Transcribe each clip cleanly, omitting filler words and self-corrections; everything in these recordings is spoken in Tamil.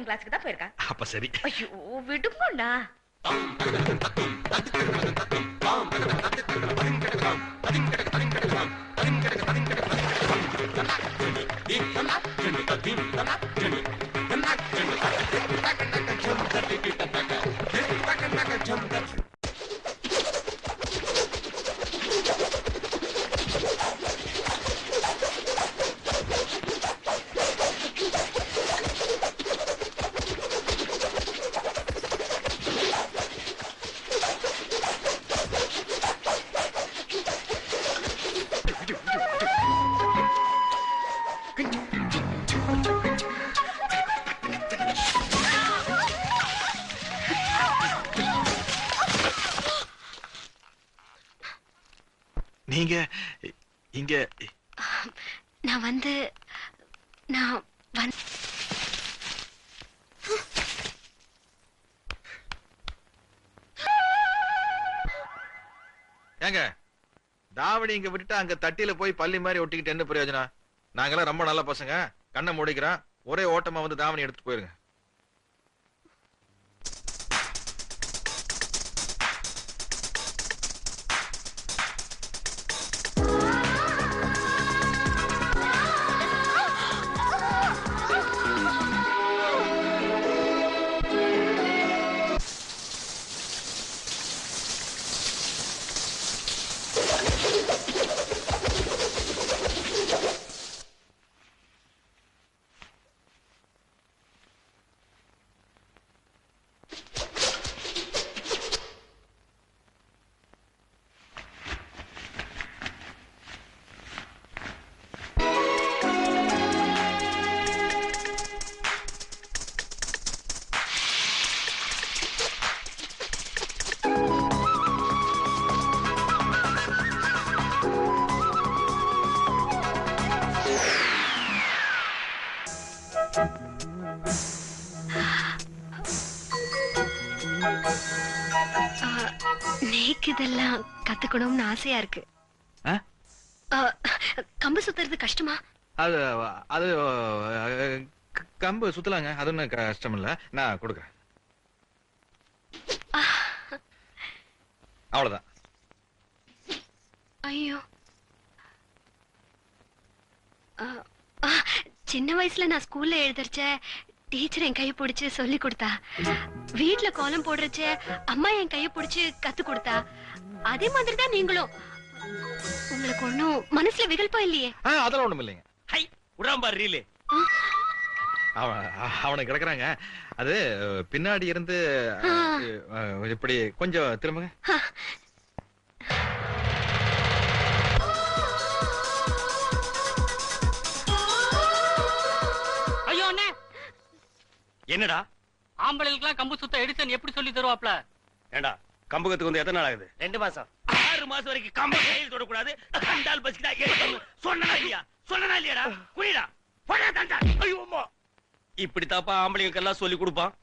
டைப்பிங் கிளாஸ்க்கு தான் போயிருக்கா. அப்ப சரி. ஐயோ விடுங்கண்ணா. நீங்க இங்க நான் வந்து ஏங்க தாவணி இங்க விட்டுட்டு அங்க தட்டியில போய் பள்ளி மாதிரி ஒட்டிக்கிட்டு என்ன பிரயோஜனம்? நாங்கெல்லாம் ரொம்ப நல்ல பசங்க, கண்ணை மூடிக்கிறோம், ஒரே ஓட்டமா வந்து தாவணி எடுத்துட்டு போயிருங்க. நேக்கு இதெல்லாம் கத்துக்கணும்னு ஆசையா இருக்கு. கம்பு சுத்துறது கஷ்டமா? அது அது கம்பு சுத்தலாங்க, அது ஒன்றும் கஷ்டம் இல்ல, நான் கொடுக்குறேன். அவ்வளவுதான். ஐயோ, சின்ன வயசுல நான் ஸ்கூல்ல எழுதுறச்ச டீச்சர் என் கையை பிடிச்சு சொல்லி கொடுத்தா. வீட்டுல கோலம் போடுறச்ச அம்மா என் கையை பிடிச்சு கத்து கொடுத்தா. அதே மாதிரி தான் நீங்களும். உங்களுக்கு ஒண்ணும் மனசுல விகல்பம் இல்லையே? அதெல்லாம் ஒண்ணும் இல்லைங்க. ஹை உடம்பார் ரீலு. அவனுக்கு கிடக்குறாங்க, அது பின்னாடி இருந்து இப்படி கொஞ்சம் திரும்புங்க. ஐயோ அண்ணே, என்னடா ஆம்பளைகளுக்கெல்லாம் கம்பு சுத்த எடிசன் எப்படி சொல்லி தருவாப்ல? ஏண்டா கம்பு கத்துக்கு வந்து எத்தனை நாள் ஆகுது? 2 மாசம். 6 மாசம் வரைக்கும் கம்பு கையில் தொடக்கூடாது. தண்டால் பசிக்குதா சொன்னா இல்லையா? சொன்னா இல்லையாடா? குடிடா போடா தண்டா. ஐயோ அம்மா, இப்படி தாப்பா ஆம்பளைங்களுக்கு எல்லாம் சொல்லி கொடுப்பான்.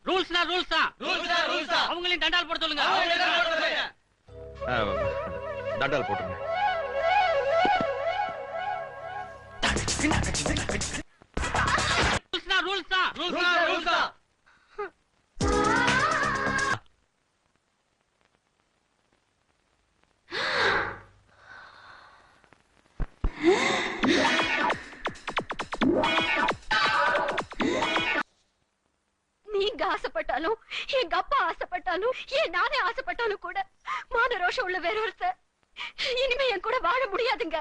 ரூல்ஸ்னா ரூல்ஸ் தான். ரூல்ஸ் தான். அவங்களையும் தண்டால் போட சொல்லுங்க. தண்டால் போட்டுருங்க. ரூல்ஸ்னா ரூல்ஸ் தான். ரூல்ஸ் தான். நீங்க ஆசைப்பட்டாலும், எங்க அப்பா ஆசைப்பட்டாலும், ஏன் நானே ஆசைப்பட்டாலும் கூட மான ரோஷம் உள்ள வேற ஒருத்தர் இனிமே என் கூட வாழ முடியாதுங்க.